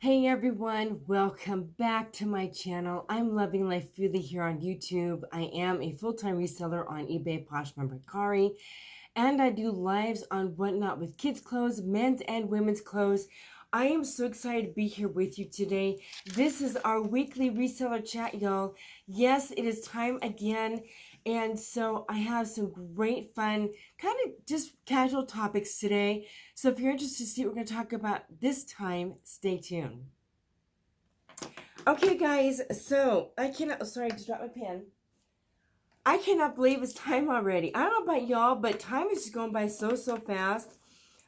Hey everyone, welcome back to my channel. I'm Loving Life Freely here on YouTube. I am a full-time reseller on eBay, Posh, Mercari, and I do lives on Whatnot with kids' clothes, men's and women's clothes. I am so excited to be here with you today. This is our weekly reseller chat, y'all. Yes, it is time again. And so I have some great fun, kind of just casual topics today. So if you're interested to see what we're going to talk about this time, stay tuned. Okay, guys, so I cannot, sorry, I just dropped my pen. I cannot believe it's time already. I don't know about y'all, but time is just going by so fast.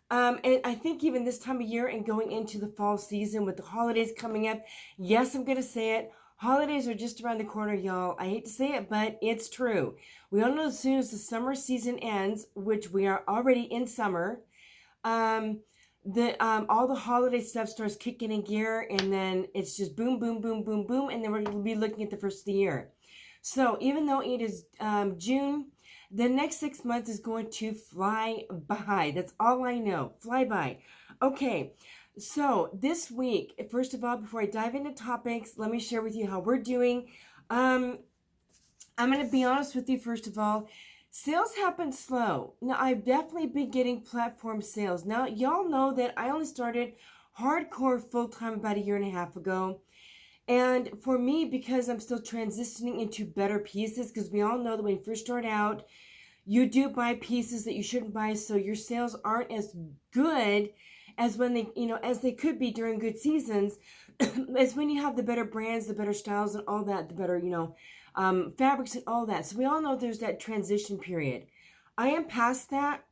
And I think even this time of year and going into the fall season with the holidays coming up, yes, I'm going to say it. Holidays are just around the corner, y'all. I hate to say it, but it's true. We all know as soon as the summer season ends, which we are already in summer, all the holiday stuff starts kicking in gear, and then it's just boom, boom, boom, boom, boom, and then we're going to be looking at the first of the year. So even though it is June, the next 6 months is going to fly by. That's all I know. Fly by. Okay. So this week, first of all, before I dive into topics, let me share with you how we're doing. I'm going to be honest with you, first of all. Sales have been slow. Now, I've definitely been getting platform sales. Now, y'all know that I only started hardcore full-time about a year and a half ago. And for me, because I'm still transitioning into better pieces, because we all know that when you first start out, you do buy pieces that you shouldn't buy, so your sales aren't as good as when they, as they could be during good seasons, as when you have the better brands, the better styles and all that, the better, fabrics and all that. So we all know there's that transition period. I am past that.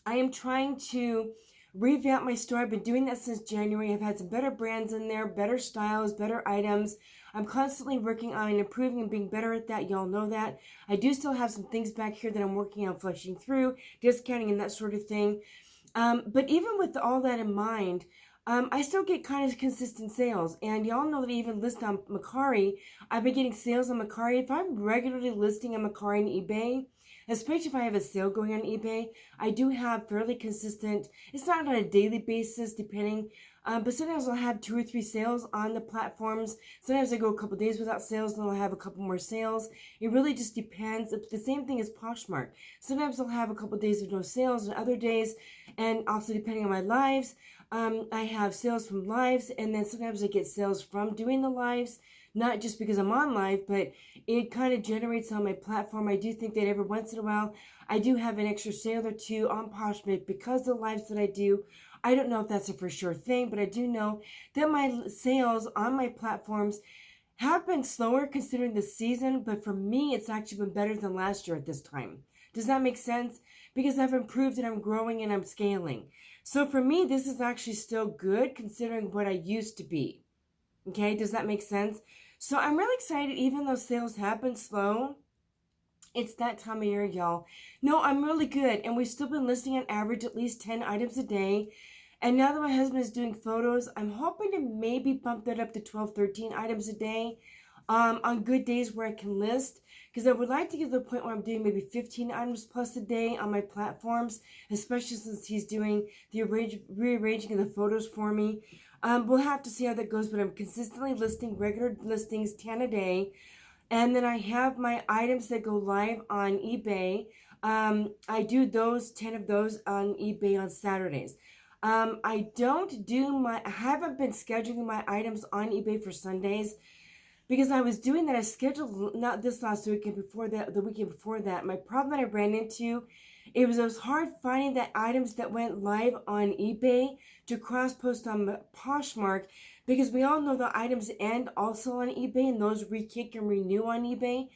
I am trying to revamp my store. I've been doing that since January. I've had some better brands in there, better styles, better items. I'm constantly working on improving and being better at that. Y'all know that. I do still have some things back here that I'm working on fleshing through, discounting and that sort of thing. But even with all that in mind, I still get kind of consistent sales. And y'all know that I even list on Mercari. I've been getting sales on Mercari. If I'm regularly listing on Mercari and eBay, especially if I have a sale going on eBay, I do have fairly consistent, it's not on a daily basis depending, but sometimes I'll have 2 or 3 sales on the platforms. Sometimes I go a couple days without sales, then I'll have a couple more sales. It really just depends. It's the same thing as Poshmark. Sometimes I'll have a couple days of no sales, and other days, and also depending on my lives, I have sales from lives, and then sometimes I get sales from doing the lives. Not just because I'm on live, but it kind of generates on my platform. I do think that every once in a while, I do have an extra sale or two on Poshmark because of the lives that I do. I don't know if that's a for sure thing, but I do know that my sales on my platforms have been slower considering the season, but for me, it's actually been better than last year at this time. Does that make sense? Because I've improved and I'm growing and I'm scaling. So for me, this is actually still good considering what I used to be. Okay, does that make sense? So I'm really excited, even though sales have been slow. It's that time of year, y'all. No, I'm really good. And we've still been listing on average at least 10 items a day. And now that my husband is doing photos, I'm hoping to maybe bump that up to 12, 13 items a day on good days where I can list. Because I would like to get to the point where I'm doing maybe 15 items plus a day on my platforms, especially since he's doing the rearranging of the photos for me. We'll have to see how that goes, but I'm consistently listing regular listings, 10 a day. And then I have my items that go live on eBay. I do those, 10 of those on eBay on Saturdays. I haven't been scheduling my items on eBay for Sundays because I was doing that. I scheduled, not this last weekend, before that, the weekend before that. My problem that I ran into, it was hard finding the items that went live on eBay to cross-post on Poshmark, because we all know the items end also on eBay and those re-kick and renew on eBay.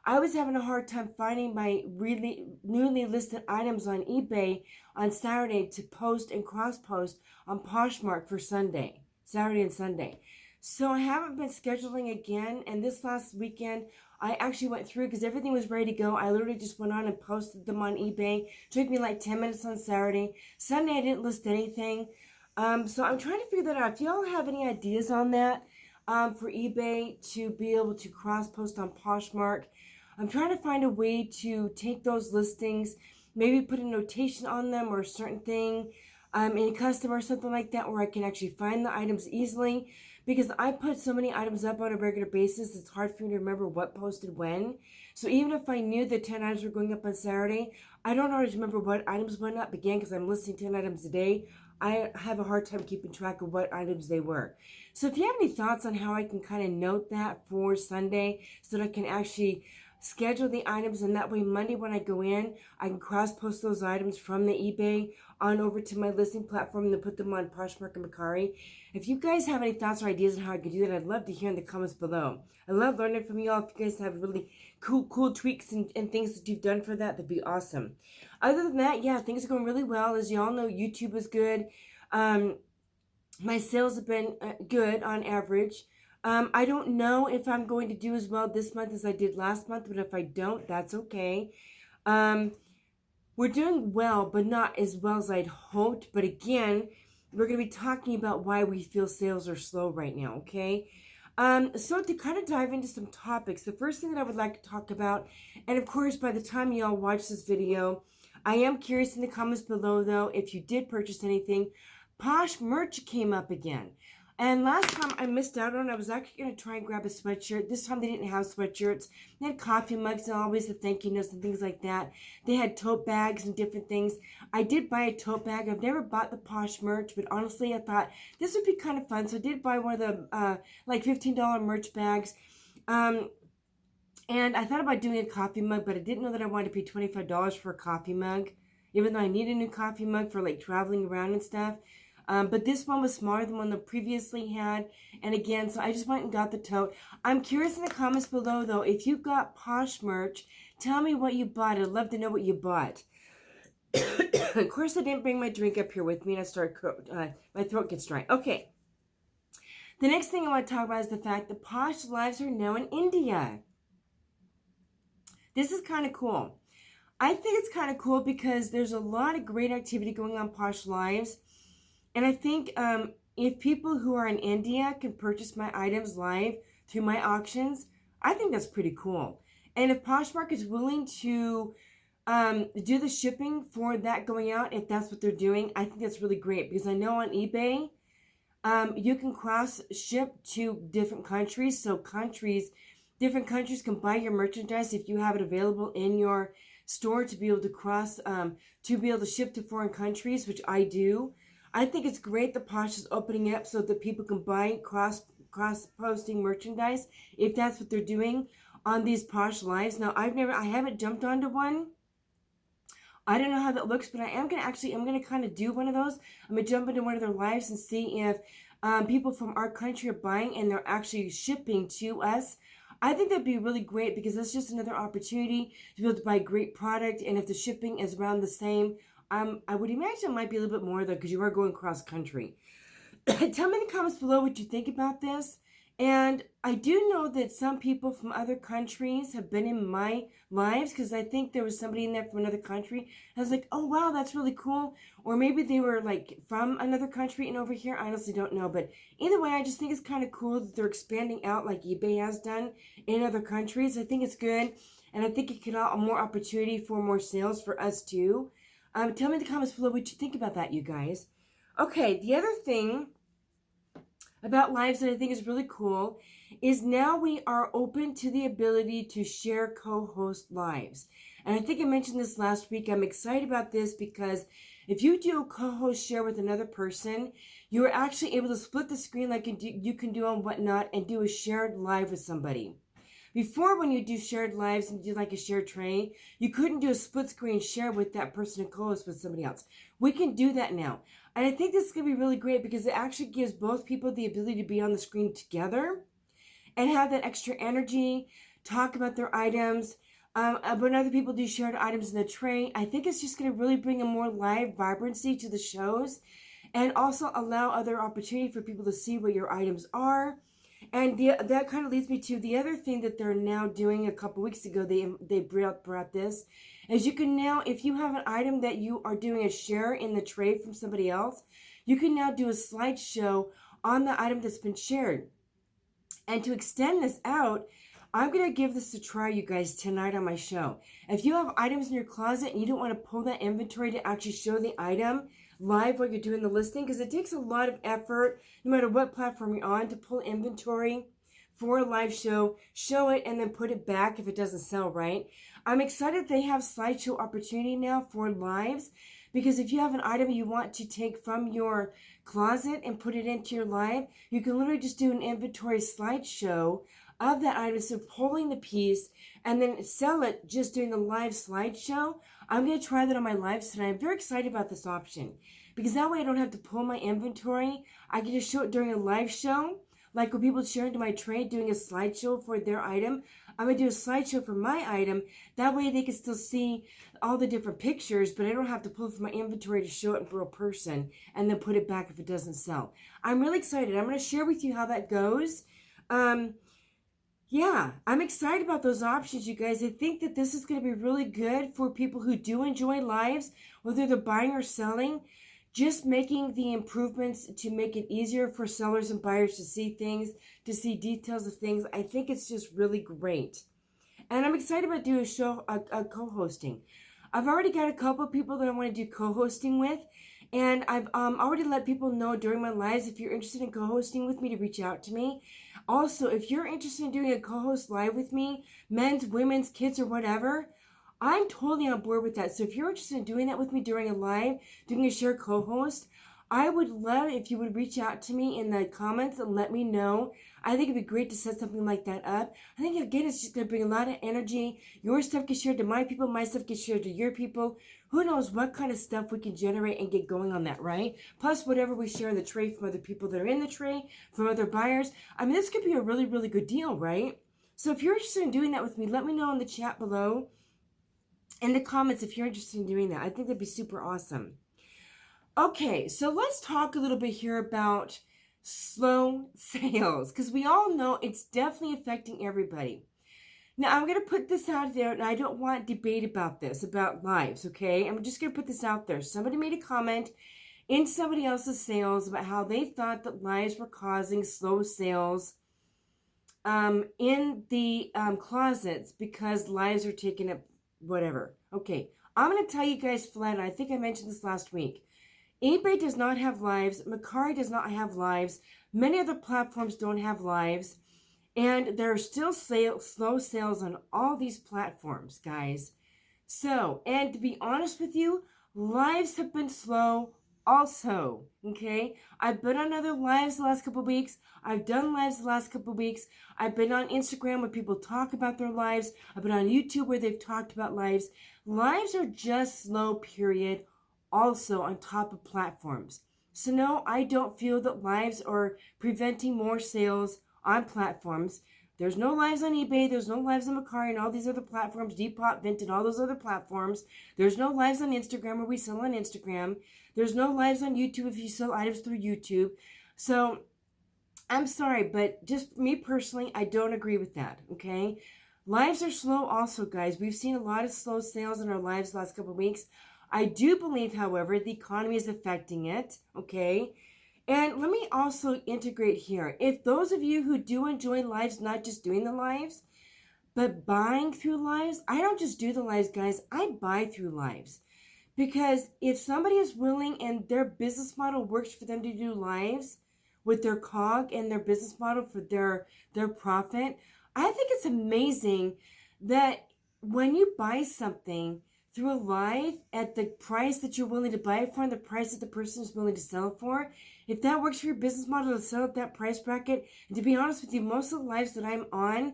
I was having a hard time finding my really newly listed items on eBay on Saturday to post and cross-post on Poshmark for Sunday, Saturday and Sunday. So I haven't been scheduling again, and this last weekend I actually went through because everything was ready to go. I literally just went on and posted them on eBay. It took me like 10 minutes on Saturday. Sunday I didn't list anything. So I'm trying to figure that out. If y'all have any ideas on that for eBay to be able to cross-post on Poshmark, I'm trying to find a way to take those listings, maybe put a notation on them or a certain thing. in custom or something like that, where I can actually find the items easily, because I put so many items up on a regular basis, it's hard for me to remember what posted when. So even if I knew that 10 items were going up on Saturday, I don't always remember what items went up. Again, because I'm listing 10 items a day, I have a hard time keeping track of what items they were. So if you have any thoughts on how I can kind of note that for Sunday, so that I can actually schedule the items, and that way Monday when I go in, I can cross-post those items from the eBay on over to my listing platform and then put them on Poshmark and Mercari. If you guys have any thoughts or ideas on how I can do that, I'd love to hear in the comments below. I love learning from you all. If you guys have really cool tweaks and things that you've done for that, that'd be awesome. Other than that, yeah, things are going really well. As you all know, YouTube is good. My sales have been good on average. I don't know if I'm going to do as well this month as I did last month, but if I don't, that's okay. We're doing well, but not as well as I'd hoped. But again, we're going to be talking about why we feel sales are slow right now, okay? So to kind of dive into some topics, the first thing that I would like to talk about, and of course, by the time y'all watch this video, I am curious in the comments below, though, if you did purchase anything. Posh merch came up again. And last time I missed out on, I was actually going to try and grab a sweatshirt. This time they didn't have sweatshirts. They had coffee mugs and always the thank you notes and things like that. They had tote bags and different things. I did buy a tote bag. I've never bought the Posh merch, but honestly, I thought this would be kind of fun. So I did buy one of the like $15 merch bags. And I thought about doing a coffee mug, but I didn't know that I wanted to pay $25 for a coffee mug, even though I need a new coffee mug for like traveling around and stuff. But this one was smaller than one that previously had. And again, so I just went and got the tote. I'm curious in the comments below, though, if you got Posh merch, tell me what you bought. I'd love to know what you bought. Of course, I didn't bring my drink up here with me, and I started, my throat gets dry. Okay. The next thing I want to talk about is the fact that Posh Lives are now in India. This is kind of cool. I think it's kind of cool because there's a lot of great activity going on Posh Lives. And I think if people who are in India can purchase my items live through my auctions, I think that's pretty cool. And if Poshmark is willing to do the shipping for that going out, if that's what they're doing, I think that's really great. Because I know on eBay, you can cross ship to different countries. So different countries can buy your merchandise if you have it available in your store to be able to to be able to ship to foreign countries, which I do. I think it's great that Posh is opening up so that people can buy cross-posting merchandise if that's what they're doing on these Posh Lives. Now, I haven't jumped onto one. I don't know how that looks, but I'm gonna kind of do one of those. I'm gonna jump into one of their lives and see if people from our country are buying and they're actually shipping to us. I think that'd be really great because that's just another opportunity to be able to buy great product, and if the shipping is around the same, I would imagine it might be a little bit more, though, because you are going cross-country. Tell me in the comments below what you think about this. And I do know that some people from other countries have been in my lives, because I think there was somebody in there from another country. I was like, oh, wow, that's really cool. Or maybe they were, like, from another country and over here. I honestly don't know. But either way, I just think it's kind of cool that they're expanding out like eBay has done in other countries. I think it's good. And I think it could allow more opportunity for more sales for us, too. Tell me in the comments below what you think about that, you guys. Okay, the other thing about lives that I think is really cool is now we are open to the ability to share co-host lives. And I think I mentioned this last week. I'm excited about this because if you do a co-host share with another person, you are actually able to split the screen like you can do on Whatnot and do a shared live with somebody. Before, when you do shared lives and do like a shared tray, you couldn't do a split screen share with that person and co-host with somebody else. We can do that now. And I think this is going to be really great because it actually gives both people the ability to be on the screen together and have that extra energy, talk about their items. When other people do shared items in the tray, I think it's just going to really bring a more live vibrancy to the shows and also allow other opportunity for people to see what your items are. And that kind of leads me to the other thing that they're now doing. A couple weeks ago, they brought this, is you can now, if you have an item that you are doing a share in the tray from somebody else, you can now do a slideshow on the item that's been shared. And to extend this out, I'm going to give this a try, you guys, tonight on my show. If you have items in your closet and you don't want to pull that inventory to actually show the item, live while you're doing the listing, because it takes a lot of effort, no matter what platform you're on, to pull inventory for a live show, show it, and then put it back if it doesn't sell right. I'm excited they have slideshow opportunity now for lives, because if you have an item you want to take from your closet and put it into your live, you can literally just do an inventory slideshow of that item, so pulling the piece and then sell it just doing the live slideshow. I'm going to try that on my lives tonight. I'm very excited about this option, because that way I don't have to pull my inventory. I can just show it during a live show, like when people share into my trade doing a slideshow for their item. I'm going to do a slideshow for my item. That way they can still see all the different pictures, but I don't have to pull from my inventory to show it in real person and then put it back if it doesn't sell. I'm really excited. I'm going to share with you how that goes. Yeah, I'm excited about those options, you guys. I think that this is going to be really good for people who do enjoy lives, whether they're buying or selling. Just making the improvements to make it easier for sellers and buyers to see things, to see details of things. I think it's just really great. And I'm excited about doing a co-hosting. I've already got a couple of people that I want to do co-hosting with. And I've already let people know during my lives, if you're interested in co-hosting with me, to reach out to me. Also, if you're interested in doing a co-host live with me, men's, women's, kids, or whatever, I'm totally on board with that. So if you're interested in doing that with me during a live, doing a share co-host, I would love if you would reach out to me in the comments and let me know. I think it'd be great to set something like that up. I think, again, it's just going to bring a lot of energy. Your stuff gets shared to my people. My stuff gets shared to your people. Who knows what kind of stuff we can generate and get going on that, right? Plus, whatever we share in the tray from other people that are in the tray, from other buyers. I mean, this could be a really, really good deal, right? So if you're interested in doing that with me, let me know in the chat below, in the comments, if you're interested in doing that. I think that'd be super awesome. Okay, so let's talk a little bit here about slow sales, because we all know it's definitely affecting everybody. Now, I'm going to put this out there, and I don't want debate about this, about lives, okay? I'm just going to put this out there. Somebody made a comment in somebody else's sales about how they thought that lives were causing slow sales in the closets because lives are taking up whatever. Okay, I'm going to tell you guys flat, I think I mentioned this last week. eBay does not have lives. Mercari does not have lives. Many other platforms don't have lives. And there are still slow sales on all these platforms, guys. So, and to be honest with you, lives have been slow also, okay? I've been on other lives the last couple of weeks. I've done lives the last couple of weeks. I've been on Instagram where people talk about their lives. I've been on YouTube where they've talked about lives. Lives are just slow, period, also on top of platforms. So no, I don't feel that lives are preventing more sales on platforms. There's no lives on eBay. There's no lives on Mercari and all these other platforms, Depop, Vinted, all those other platforms. There's no lives on Instagram where we sell on Instagram. There's no lives on YouTube if you sell items through YouTube. So I'm sorry, but just me personally, I don't agree with that, okay? Lives are slow also, guys. We've seen a lot of slow sales in our lives the last couple of weeks. I do believe, however, the economy is affecting it, okay? And let me also integrate here. If those of you who do enjoy lives, not just doing the lives, but buying through lives, I don't just do the lives, guys. I buy through lives. Because if somebody is willing and their business model works for them to do lives with their COG and their business model for their profit, I think it's amazing that when you buy something through a live at the price that you're willing to buy it for and the price that the person is willing to sell it for, if that works for your business model to sell at that price bracket, and to be honest with you, most of the lives that I'm on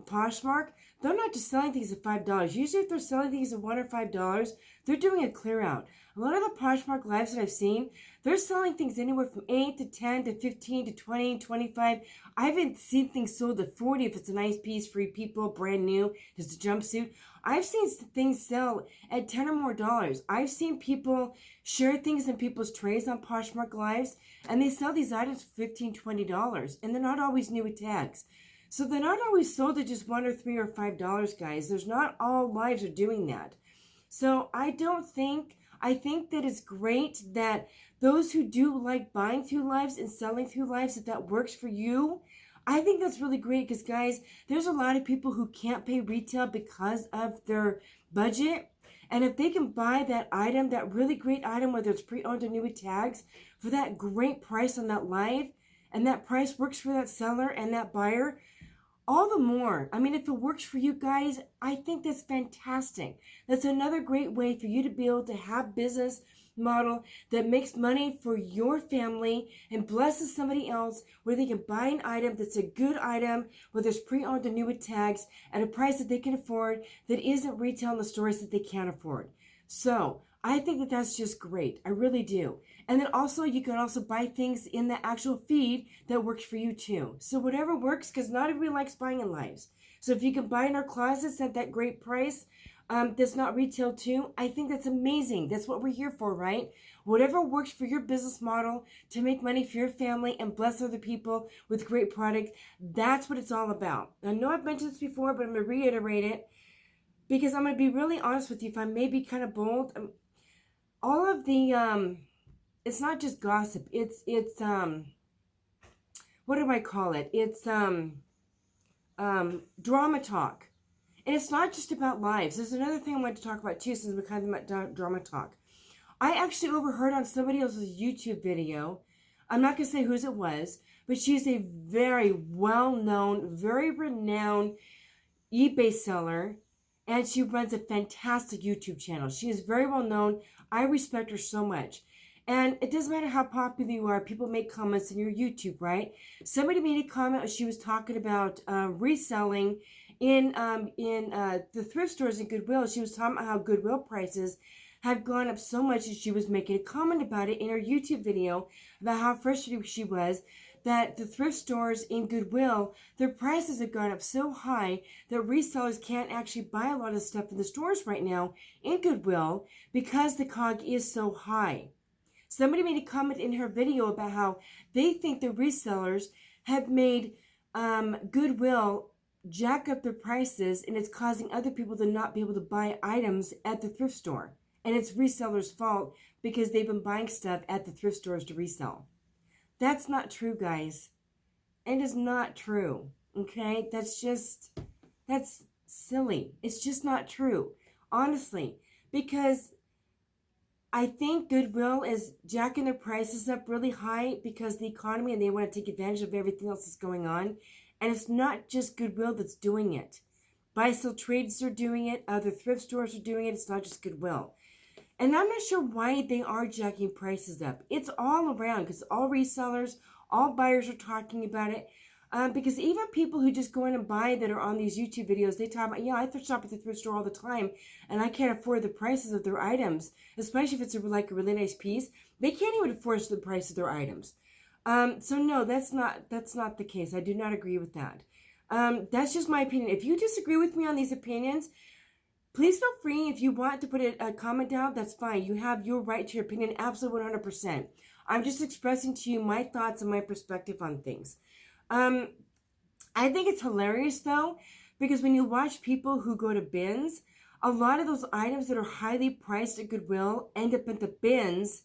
Poshmark, they're not just selling things at $5. Usually if they're selling things at $1 or $5, they're doing a clear out. A lot of the Poshmark lives that I've seen, they're selling things anywhere from 8 to 10 to 15 to 20, 25. I haven't seen things sold at 40 if it's a nice piece, free people, brand new, just a jumpsuit. I've seen things sell at $10 or more dollars. I've seen people share things in people's trays on Poshmark lives, and they sell these items for $15, $20, and they're not always new with tags. So they're not always sold at just $1 or $3 or $5, guys. There's not all lives are doing that. So I think that it's great that those who do like buying through lives and selling through lives, if that works for you, I think that's really great because, guys, there's a lot of people who can't pay retail because of their budget. And if they can buy that item, that really great item, whether it's pre-owned or new with tags, for that great price on that live, and that price works for that seller and that buyer, all the more. I mean, if it works for you guys, I think that's fantastic. That's another great way for you to be able to have business model that makes money for your family and blesses somebody else, where they can buy an item that's a good item, whether it's pre-owned or new with tags, at a price that they can afford, that isn't retail in the stores that they can't afford. So I think that that's just great. I really do. And then also, you can also buy things in the actual feed that works for you too. So whatever works, because not everybody likes buying in lives. So if you can buy in our closets at that great price, that's not retail too, I think that's amazing. That's what we're here for, right? Whatever works for your business model to make money for your family and bless other people with great product, that's what it's all about. I know I've mentioned this before, but I'm going to reiterate it, because I'm going to be really honest with you. If I may be kind of bold, all of the, it's not just gossip. It's what do I call it? It's, drama talk. And it's not just about lives. There's another thing I wanted to talk about too, since we're kind of about drama talk. I actually overheard on somebody else's YouTube video, I'm not going to say whose it was, but she's a very well-known, very renowned eBay seller, and she runs a fantastic YouTube channel. She is very well-known. I respect her so much. And it doesn't matter how popular you are, people make comments on your YouTube, right? Somebody made a comment when she was talking about reselling in the thrift stores in Goodwill. She was talking about how Goodwill prices had gone up so much, and she was making a comment about it in her YouTube video about how frustrated she was that the thrift stores in Goodwill, their prices have gone up so high that resellers can't actually buy a lot of stuff in the stores right now in Goodwill because the COG is so high. Somebody made a comment in her video about how they think the resellers have made Goodwill jack up their prices, and it's causing other people to not be able to buy items at the thrift store. And it's resellers' fault because they've been buying stuff at the thrift stores to resell. That's not true, guys. It is not true. Okay? That's silly. It's just not true. Honestly. Because I think Goodwill is jacking their prices up really high because of the economy, and they want to take advantage of everything else that's going on. And it's not just Goodwill that's doing it. Buy-sell trades are doing it. Other thrift stores are doing it. It's not just Goodwill. And I'm not sure why they are jacking prices up. It's all around, because all resellers, all buyers are talking about it. Because even people who just go in and buy that are on these YouTube videos, they talk about, yeah, I shop at the thrift store all the time, and I can't afford the prices of their items, especially if it's like a really nice piece. They can't even afford the price of their items. So no, that's not the case. I do not agree with that. That's just my opinion. If you disagree with me on these opinions, please feel free. If you want to put a comment down, that's fine. You have your right to your opinion, absolutely 100%. I'm just expressing to you my thoughts and my perspective on things. I think it's hilarious though, because when you watch people who go to bins, a lot of those items that are highly priced at Goodwill end up at the bins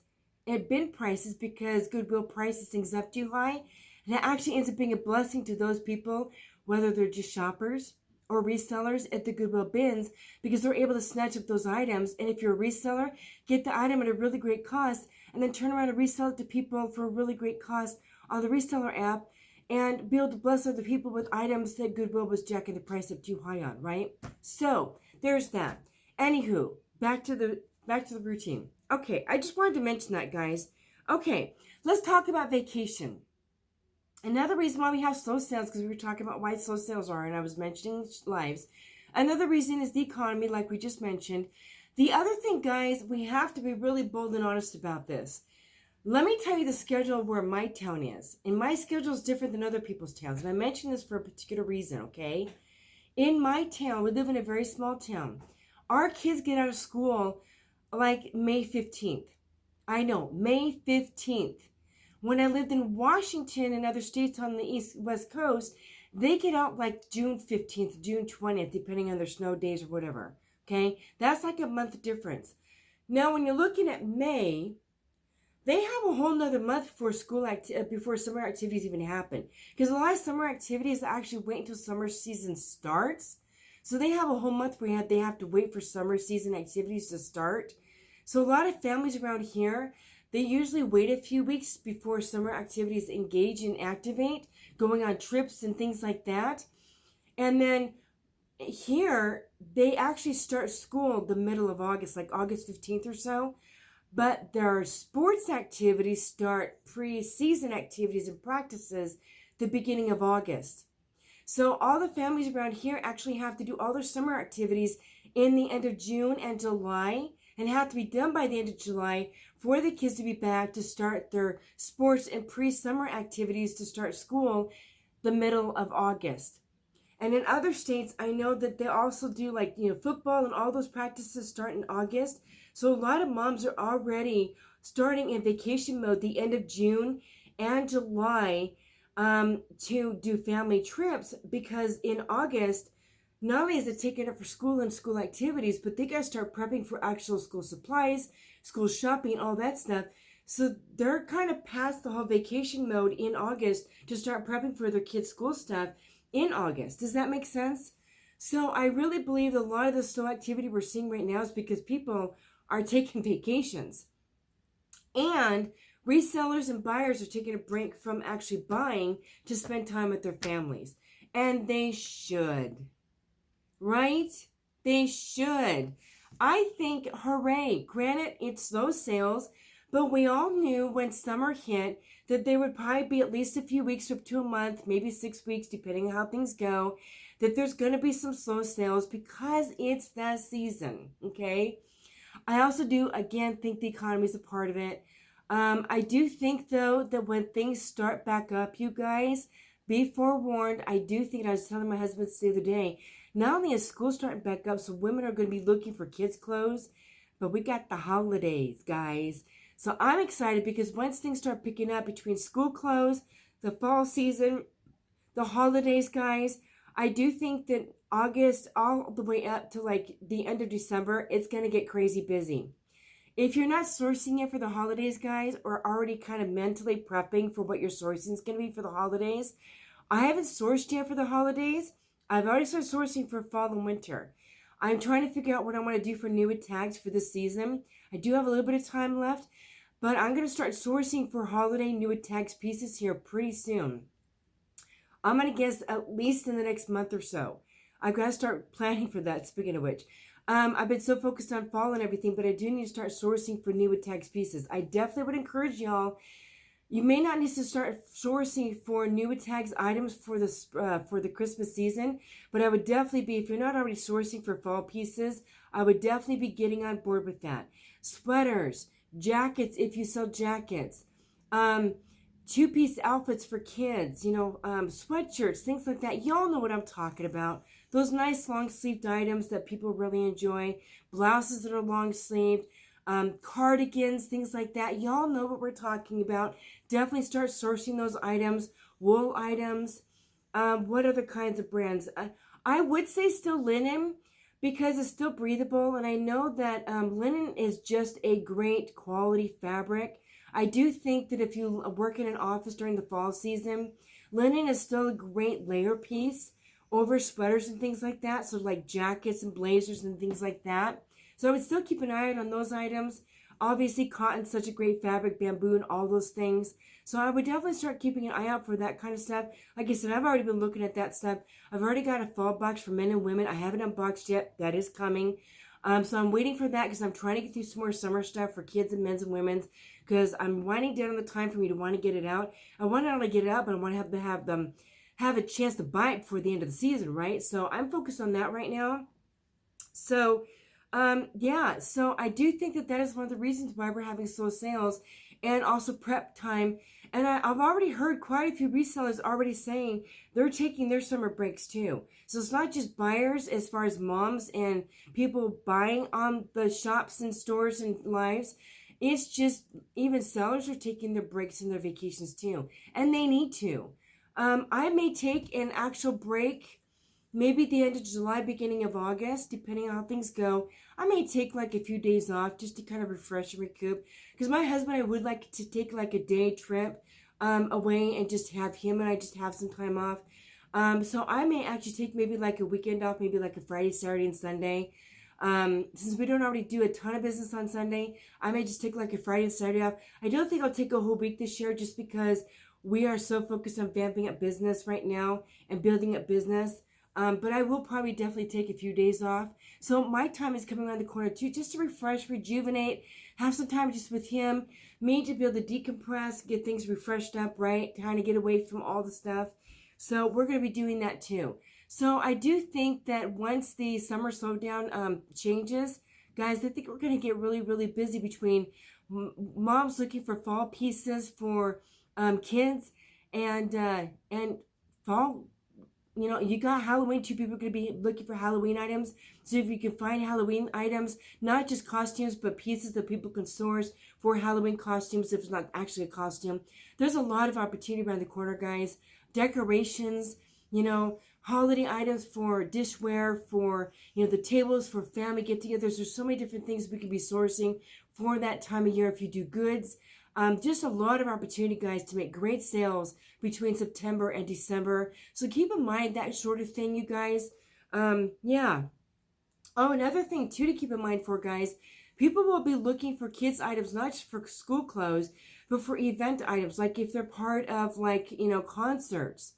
at bin prices because Goodwill prices things up too high. And it actually ends up being a blessing to those people, whether they're just shoppers or resellers at the Goodwill bins, because they're able to snatch up those items. And if you're a reseller, get the item at a really great cost and then turn around and resell it to people for a really great cost on the reseller app, and be able to bless other people with items that Goodwill was jacking the price up too high on, right? So there's that. Anywho, back to the routine. Okay, I just wanted to mention that, guys. Okay, let's talk about vacation. Another reason why we have slow sales, because we were talking about why slow sales are, and I was mentioning lives. Another reason is the economy, like we just mentioned. The other thing, guys, we have to be really bold and honest about this. Let me tell you the schedule where my town is. And my schedule is different than other people's towns. And I mention this for a particular reason, okay? In my town, we live in a very small town. Our kids get out of school like May 15th. I know, May 15th. When I lived in Washington and other states on the West Coast, they get out like June 15th, June 20th, depending on their snow days or whatever, okay? That's like a month difference. Now, when you're looking at May, they have a whole nother month before before summer activities even happen. Because a lot of summer activities actually wait until summer season starts. So they have a whole month where they have to wait for summer season activities to start. So a lot of families around here, they usually wait a few weeks before summer activities engage and activate, going on trips and things like that. And then here, they actually start school the middle of August, like August 15th or so. But their sports activities start pre-season activities and practices the beginning of August. So all the families around here actually have to do all their summer activities in the end of June and July, and have to be done by the end of July for the kids to be back to start their sports and pre-summer activities to start school the middle of August. And in other states, I know that they also do like, football and all those practices start in August. So a lot of moms are already starting in vacation mode the end of June and July to do family trips, because in August, not only is it taken up for school and school activities, but they got to start prepping for actual school supplies, school shopping, all that stuff. So they're kind of past the whole vacation mode in August to start prepping for their kids' school stuff in August. Does that make sense? So I really believe a lot of the slow activity we're seeing right now is because people are taking vacations. And resellers and buyers are taking a break from actually buying to spend time with their families. And they should. Right? They should. I think, hooray. Granted, it's slow sales, but we all knew when summer hit that there would probably be at least a few weeks up to a month, maybe 6 weeks, depending on how things go, that there's going to be some slow sales because it's the season, okay? I also do, again, think the economy is a part of it. I do think, though, that when things start back up, you guys, be forewarned. I do think, and I was telling my husband the other day, not only is school starting back up, so women are going to be looking for kids' clothes, but we got the holidays, guys. So I'm excited because once things start picking up between school clothes, the fall season, the holidays, guys, I do think that August all the way up to like the end of December, it's going to get crazy busy. If you're not sourcing it for the holidays, guys, or already kind of mentally prepping for what your sourcing is going to be for the holidays, I haven't sourced yet for the holidays. I've already started sourcing for fall and winter. I'm trying to figure out what I want to do for new tags for this season. I do have a little bit of time left, but I'm going to start sourcing for holiday new tags pieces here pretty soon. I'm going to guess at least in the next month or so. I've got to start planning for that, speaking of which. I've been so focused on fall and everything, but I do need to start sourcing for new tags pieces. I definitely would encourage y'all. You may not need to start sourcing for new tags items for the Christmas season, but I would definitely be, if you're not already sourcing for fall pieces, I would definitely be getting on board with that. Sweaters, jackets, if you sell jackets, two-piece outfits for kids, sweatshirts, things like that. Y'all know what I'm talking about. Those nice long-sleeved items that people really enjoy, blouses that are long-sleeved, cardigans, things like that. Y'all know what we're talking about. Definitely start sourcing those items. Wool items. What other kinds of brands? I would say still linen because it's still breathable. And I know that linen is just a great quality fabric. I do think that if you work in an office during the fall season, linen is still a great layer piece over sweaters and things like that. So like jackets and blazers and things like that. So I would still keep an eye out on those items. Obviously, cotton's such a great fabric, bamboo and all those things. So I would definitely start keeping an eye out for that kind of stuff. Like I said, I've already been looking at that stuff. I've already got a fall box for men and women. I haven't unboxed yet. That is coming. So I'm waiting for that because I'm trying to get through some more summer stuff for kids and men's and women's because I'm winding down on the time for me to want to get it out. I want to not only get it out, but I want to have them have a chance to buy it before the end of the season, right? So I'm focused on that right now. So so I do think that is one of the reasons why we're having slow sales and also prep time. And I've already heard quite a few resellers already saying they're taking their summer breaks too. So it's not just buyers as far as moms and people buying on the shops and stores and lives. It's just even sellers are taking their breaks and their vacations too. And they need to. I may take an actual break maybe the end of July, beginning of August, depending on how things go. I may take like a few days off just to kind of refresh and recoup. Because my husband, I would like to take like a day trip away and just have him and I just have some time off. So I may actually take maybe like a weekend off, maybe like a Friday, Saturday, and Sunday. Since we don't already do a ton of business on Sunday, I may just take like a Friday and Saturday off. I don't think I'll take a whole week this year just because we are so focused on vamping up business right now and building up business. But I will probably definitely take a few days off. So my time is coming around the corner too, just to refresh, rejuvenate, have some time just with him, me to be able to decompress, get things refreshed up, right? Kind of get away from all the stuff. So we're going to be doing that too. So I do think that once the summer slowdown changes, guys, I think we're going to get really, really busy between moms looking for fall pieces for kids and fall. You know, you got Halloween too. People are going to be looking for Halloween items. So if you can find Halloween items, not just costumes, but pieces that people can source for Halloween costumes if it's not actually a costume, there's a lot of opportunity around the corner, guys. Decorations, you know, holiday items for dishware, for, you know, the tables for family get-togethers. There's so many different things we can be sourcing for that time of year if you do goods. Just a lot of opportunity, guys, to make great sales between September and December. So keep in mind that sort of thing, you guys. Yeah. Oh, another thing, too, to keep in mind for, guys, people will be looking for kids' items, not just for school clothes, but for event items, like if they're part of, like, you know, concerts,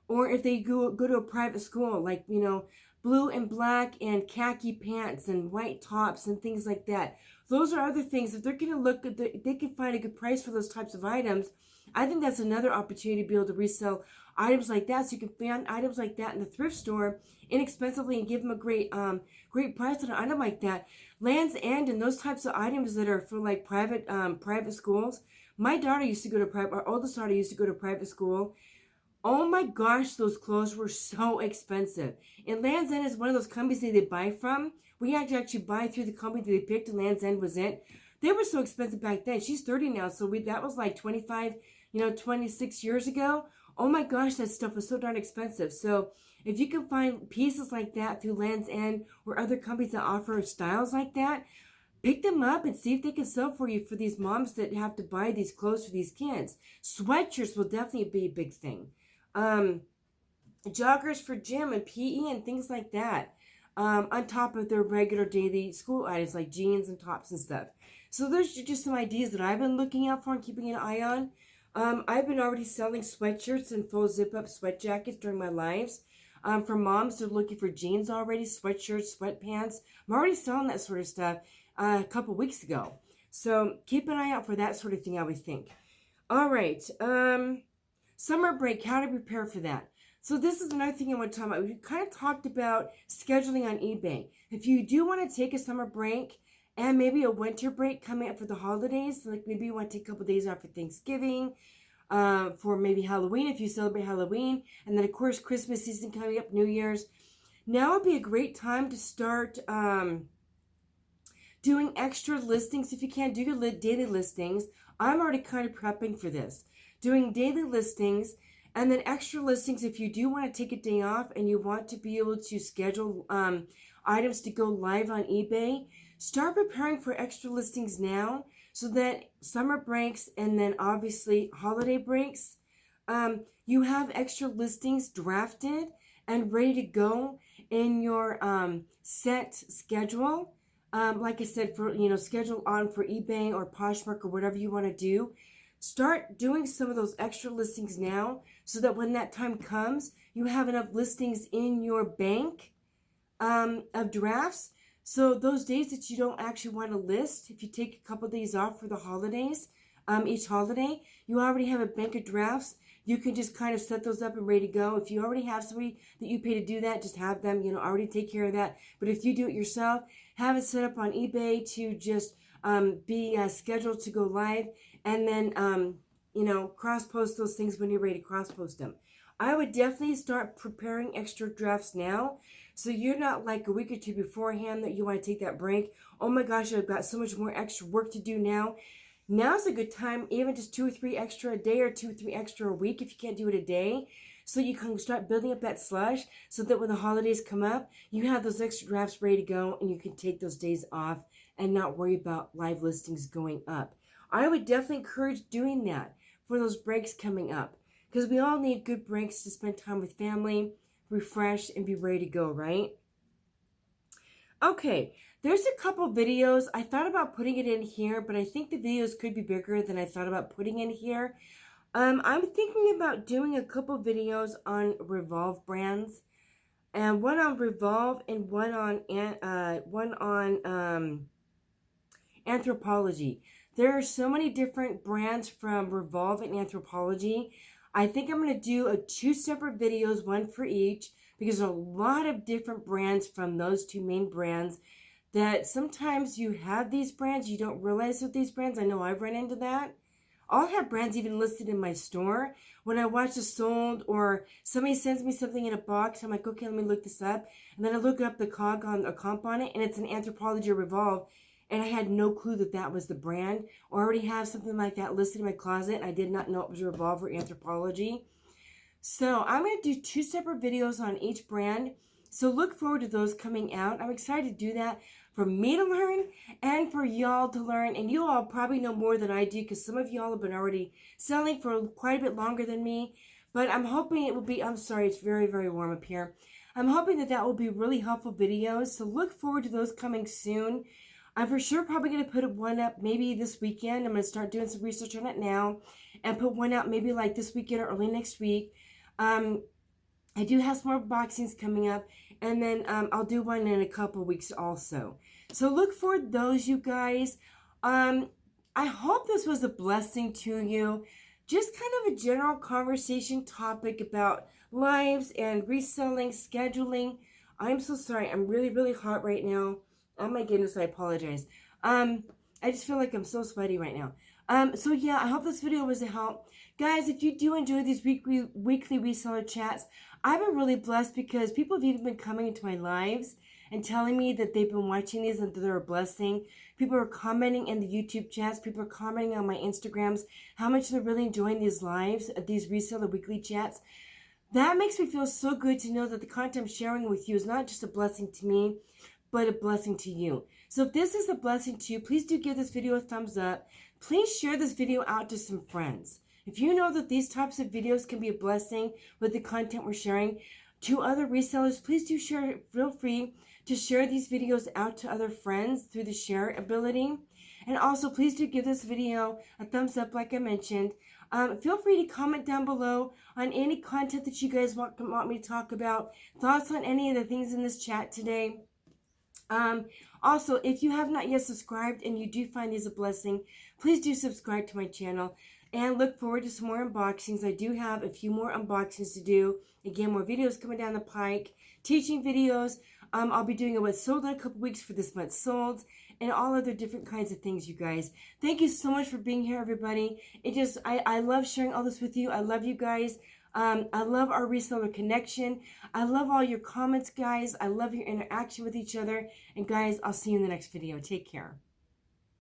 or if they go to a private school, like, you know, blue and black and khaki pants and white tops and things like that. Those are other things. If they're going to look at they can find a good price for those types of items. I think that's another opportunity to be able to resell items like that. So you can find items like that in the thrift store inexpensively and give them a great price on an item like that. Land's End and those types of items that are for like private schools. My daughter used to go to our oldest daughter used to go to private school. Oh my gosh, those clothes were so expensive. And Land's End is one of those companies that they buy from. We had to actually buy through the company that they picked, and Land's End was it. They were so expensive back then. She's 30 now, so that was like 25, 26 years ago. Oh my gosh, that stuff was so darn expensive. So if you can find pieces like that through Land's End or other companies that offer styles like that, pick them up and see if they can sell for you for these moms that have to buy these clothes for these kids. Sweatshirts will definitely be a big thing. Joggers for gym and PE and things like that, on top of their regular daily school items like jeans and tops and stuff. So those are just some ideas that I've been looking out for and keeping an eye on. I've been already selling sweatshirts and full zip-up sweat jackets during my lives. For moms, they're looking for jeans already, sweatshirts, sweatpants. I'm already selling that sort of stuff a couple weeks ago. So keep an eye out for that sort of thing, I would think. All right. Summer break, how to prepare for that. So this is another thing I want to talk about. We kind of talked about scheduling on eBay. If you do want to take a summer break and maybe a winter break coming up for the holidays, like maybe you want to take a couple days off for Thanksgiving, for maybe Halloween if you celebrate Halloween, and then of course Christmas season coming up, New Year's. Now would be a great time to start doing extra listings. If you can't do your daily listings, I'm already kind of prepping for this. Doing daily listings and then extra listings if you do want to take a day off and you want to be able to schedule items to go live on eBay. Start preparing for extra listings now so that summer breaks and then obviously holiday breaks, you have extra listings drafted and ready to go in your set schedule. Like I said, for schedule on for eBay or Poshmark or whatever you want to do. Start doing some of those extra listings now so that when that time comes, you have enough listings in your bank of drafts. So those days that you don't actually want to list, if you take a couple days off for the holidays, each holiday, you already have a bank of drafts. You can just kind of set those up and ready to go. If you already have somebody that you pay to do that, just have them, already take care of that. But if you do it yourself, have it set up on eBay to just be scheduled to go live. And then, cross-post those things when you're ready to cross-post them. I would definitely start preparing extra drafts now. So you're not like a week or two beforehand that you want to take that break. Oh my gosh, I've got so much more extra work to do now. Now's a good time, even just 2 or 3 extra a day or 2 or 3 extra a week if you can't do it a day. So you can start building up that slush so that when the holidays come up, you have those extra drafts ready to go and you can take those days off and not worry about live listings going up. I would definitely encourage doing that for those breaks coming up because we all need good breaks to spend time with family, refresh, and be ready to go, right? Okay, there's a couple videos. I thought about putting it in here, but I think the videos could be bigger than I thought about putting in here. I'm thinking about doing a couple videos on Revolve brands, and one on Revolve and one on Anthropologie. There are so many different brands from Revolve and Anthropologie. I think I'm going to do two separate videos, one for each, because there's a lot of different brands from those two main brands that sometimes you have these brands, you don't realize that these brands. I know I've run into that. I'll have brands even listed in my store. When I watch a sold or somebody sends me something in a box, I'm like, okay, let me look this up. And then I look up the comp on it, and it's an Anthropologie or Revolve. And I had no clue that that was the brand, or already have something like that listed in my closet. And I did not know it was Revolve or Anthropologie. So I'm going to do two separate videos on each brand. So look forward to those coming out. I'm excited to do that for me to learn and for y'all to learn. And you all probably know more than I do because some of y'all have been already selling for quite a bit longer than me. But I'm hoping it will be, I'm sorry, it's very, very warm up here. I'm hoping that that will be really helpful videos. So look forward to those coming soon. I'm for sure probably going to put one up maybe this weekend. I'm going to start doing some research on it now and put one out maybe like this weekend or early next week. I do have some more boxings coming up, and then I'll do one in a couple weeks also. So look for those, you guys. I hope this was a blessing to you. Just kind of a general conversation topic about lives and reselling, scheduling. I'm so sorry. I'm really, really hot right now. Oh my goodness, I apologize. I just feel like I'm so sweaty right now. So yeah, I hope this video was a help. Guys, if you do enjoy these weekly reseller chats, I've been really blessed because people have even been coming into my lives and telling me that they've been watching these and that they're a blessing. People are commenting in the YouTube chats. People are commenting on my Instagrams how much they're really enjoying these lives, these reseller weekly chats. That makes me feel so good to know that the content I'm sharing with you is not just a blessing to me, but a blessing to you. So if this is a blessing to you, please do give this video a thumbs up. Please share this video out to some friends. If you know that these types of videos can be a blessing with the content we're sharing to other resellers, please do share. Feel free to share these videos out to other friends through the share ability. And also, please do give this video a thumbs up like I mentioned. Feel free to comment down below on any content that you guys want me to talk about, thoughts on any of the things in this chat today. Also, if you have not yet subscribed and you do find these a blessing, please do subscribe to my channel and look forward to some more unboxings. I do have a few more unboxings to do. Again, more videos coming down the pike, teaching videos. I'll be doing a what's sold in a couple weeks for this month's sold and all other different kinds of things, you guys. Thank you so much for being here, everybody. I love sharing all this with you. I love you guys. I love our reseller connection. I love all your comments, guys. I love your interaction with each other. And guys, I'll see you in the next video. Take care.